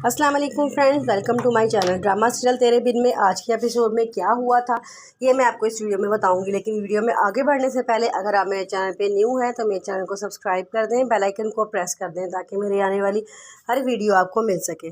अस्सलाम वालेकुम friends, welcome to my channel. Drama serial Tere Bin में आज के एपिसोड में क्या हुआ था ये मैं आपको इस वीडियो में बताऊंगी। लेकिन वीडियो में आगे बढ़ने से पहले अगर आप मेरे चैनल पे न्यू हैं तो मेरे चैनल को सब्सक्राइब कर दें, बेल आइकन को प्रेस कर दें ताकि मेरी आने वाली हर वीडियो आपको मिल सके।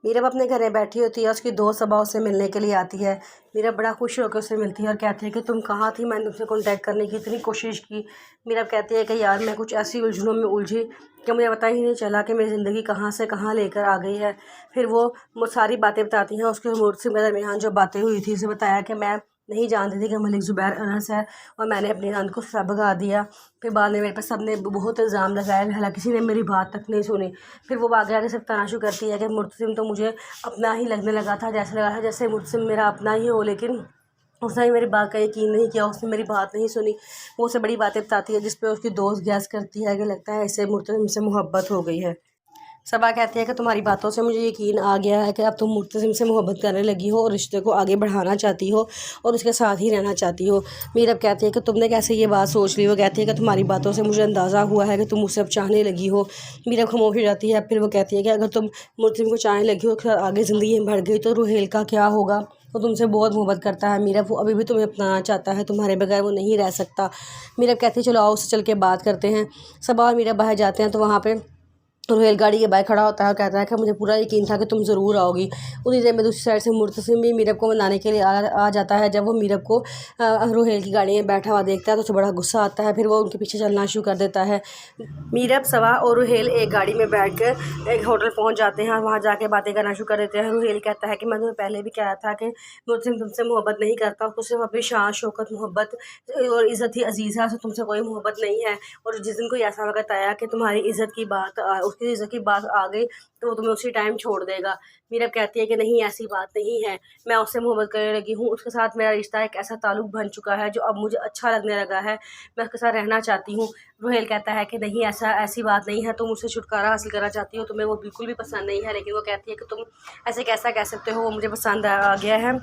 मीरब अपने घर में बैठी होती है, उसकी दोस्त सबा उससे मिलने के लिए आती है। मीरब बड़ा खुश होकर उससे मिलती है और कहती है कि तुम कहाँ थी, मैंने तुमसे कांटेक्ट करने की इतनी कोशिश की। मीरब कहती है कि यार मैं कुछ ऐसी उलझनों में उलझी कि मुझे पता ही नहीं चला कि मेरी ज़िंदगी कहाँ से कहाँ लेकर आ गई है। फिर वो सारी बातें बताती हैं, उसके मुझसे मेरे दरमियान जो बातें हुई थी उसे बताया कि मैं नहीं जानती थी कि मलिक ज़ुबैर अनस है और मैंने अपनी नंद को सब भगा दिया। फिर बाद में मेरे पर सब ने बहुत इल्ज़ाम लगाया, हालांकि किसी ने मेरी बात तक नहीं सुनी। फिर वो आगे आगे सब तनाशु करती है कि मुर्तसिम तो मुझे अपना ही लगने लगा था, जैसे लगा था जैसे मुर्तसिम मेरा अपना ही हो, लेकिन उसने भी मेरी बात का यकीन नहीं किया, उसने मेरी बात नहीं सुनी। वो उसे बड़ी बातें बताती है जिस पे उसकी दोस्त गैस करती है कि लगता है इसे मुर्तसिम से मोहब्बत हो गई है। सबा कहती है कि तुम्हारी बातों से मुझे यकीन आ गया है कि अब तुम मुर्तसिम से मोहब्बत करने लगी हो और रिश्ते को आगे बढ़ाना चाहती हो और उसके साथ ही रहना चाहती हो। मीरब कहती है कि तुमने कैसे ये बात सोच ली। वो कहती है कि तुम्हारी बातों से मुझे अंदाज़ा हुआ है कि तुम मुझसे अब चाहने लगी हो। मीरब खामोश हो जाती है। फिर वो कहती है कि अगर तुम मुर्तसिम को चाहने लगी हो, आगे ज़िंदगी में बढ़ गई तो रुहेल का क्या होगा। वो तुमसे बहुत मोहब्बत करता है मीरब, वो अभी भी तुम्हें अपनाना चाहता है, तुम्हारे बगैर वो नहीं रह सकता। मीरब कहती है चलो आओ उससे चल के बात करते हैं। सबा और मीरब बाहर जाते हैं तो वहाँ पे रेलगाड़ी के बाहर खड़ा होता है और कहता है कि मुझे पूरा यकीन था कि तुम ज़रूर आओगी। उन्हीं देर में दूसरी साइड से मुर्तसिम भी मीरब को मनाने के लिए आ जाता है। जब वो मीरब को रोहेल की गाड़ी में बैठा हुआ देखता है तो उसे बड़ा गुस्सा आता है। फिर वो उनके पीछे चलना शुरू कर देता है। मीरब, सवा और रोहेल एक गाड़ी में बैठकर एक होटल पहुंच जाते हैं और वहां जाके बातें करना शुरू कर देते हैं। रोहेल कहता है कि मैं तुम्हें पहले भी कहा था कि मुर्तसिम तुमसे मोहब्बत नहीं करता, उसको सिर्फ अपनी शान शौकत मोहब्बत और इज़्ज़त ही अजीज़ है, तुमसे कोई मोहब्बत नहीं है। और जिस दिन कोई ऐसा वक्त आया कि तुम्हारी इज़्ज़त की बात उसकी इज़्ज़त की बात आ गई तो वो तुम्हें उसी टाइम छोड़ देगा। मीरब कहती है कि नहीं, ऐसी बात नहीं है, मैं उससे मोहब्बत करने लगी हूँ, उसके साथ मेरा रिश्ता एक ऐसा ताल्लुक बन चुका है जो अब मुझे अच्छा लगने लगा है, मैं उसके साथ रहना चाहती हूँ। रोहेल कहता है कि नहीं, ऐसी बात नहीं है, तुम उससे छुटकारा हासिल करना चाहती हो, तुम्हें वो बिल्कुल भी पसंद नहीं है। लेकिन वो कहती है कि तुम ऐसे कैसा कह सकते हो, वो मुझे पसंद आ गया है।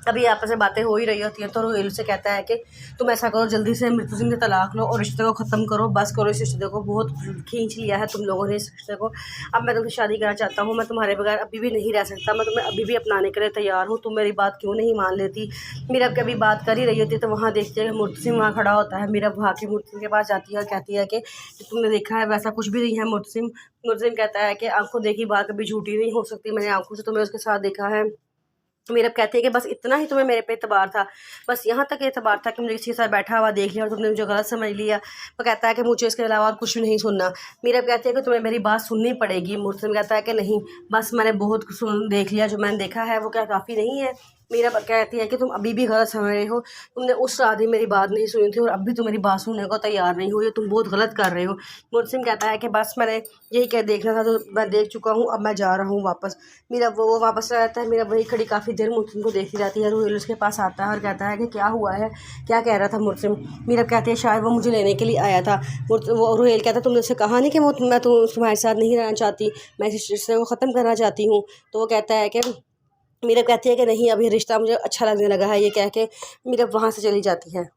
अभी आपस में बातें हो ही रही होती हैं तो रोहेल से कहता है कि तुम ऐसा करो, जल्दी से मुर्तसिम से तलाक लो और रिश्ते को ख़त्म करो, बस करो इस रिश्ते को, बहुत खींच लिया है तुम लोगों ने इस रिश्ते को। अब मैं तुमसे शादी करना चाहता हूँ, मैं तुम्हारे बगैर अभी भी नहीं रह सकता, मैं तुम्हें अभी भी अपनाने के लिए तैयार हूँ, तुम मेरी बात क्यों नहीं मान लेती। मीरब कभी बात कर ही रही होती है तो वहाँ देखते हैं मुर्तसिम वहाँ खड़ा होता है। मीरब वहाँ के मुर्तसिम के पास जाती है और कहती है कि तुमने देखा है वैसा कुछ भी नहीं है मुर्तसिम। मुर्तसिम कहता है कि आंखों देखी बात कभी झूठी नहीं हो सकती, मैंने आंखों से तुम्हें उसके साथ देखा है। मीरब कहती है कि बस इतना ही तुम्हें मेरे पे एतबार था, बस यहाँ तक एतबार था कि मुझे किसी के साथ बैठा हुआ देख लिया और तुमने मुझे गलत समझ लिया। वो कहता है कि मुझे इसके अलावा और कुछ भी नहीं सुनना। मीरब कहती है कि तुम्हें मेरी बात सुननी पड़ेगी। मुर्तसिम कहता है कि नहीं, बस मैंने बहुत सुन देख लिया, जो मैंने देखा है वो क्या काफ़ी नहीं है। मीरब कहती है कि तुम अभी भी गलत समझ रहे हो, तुमने उस रात ही मेरी बात नहीं सुनी थी और अब भी तुम मेरी बात सुनने को तैयार नहीं हो, ये तुम बहुत गलत कर रहे हो। मुर्तसिम कहता है कि बस मैंने यही क्या देखना था तो मैं देख चुका हूँ, अब मैं जा रहा हूँ वापस। मीरब वो वापस आ जाता है। मीरब वही खड़ी काफ़ी देर मुर्तसिम को देखती रहती है। रोहेल उसके पास आता है और कहता है कि क्या हुआ है, क्या कह रहा था मुर्तसिम। मीरब कहती है शायद वो मुझे लेने के लिए आया था। वो रोहेल कहता है तुमने उससे कहा नहीं कि मैं तुम्हारे साथ नहीं रहना चाहती, मैं इस रिश्ते को ख़त्म करना चाहती हूँ। तो वो कहता है कि मीरब कहती है कि नहीं, अभी रिश्ता मुझे अच्छा लगने लगा है, ये कह के मीरब वहाँ से चली जाती है।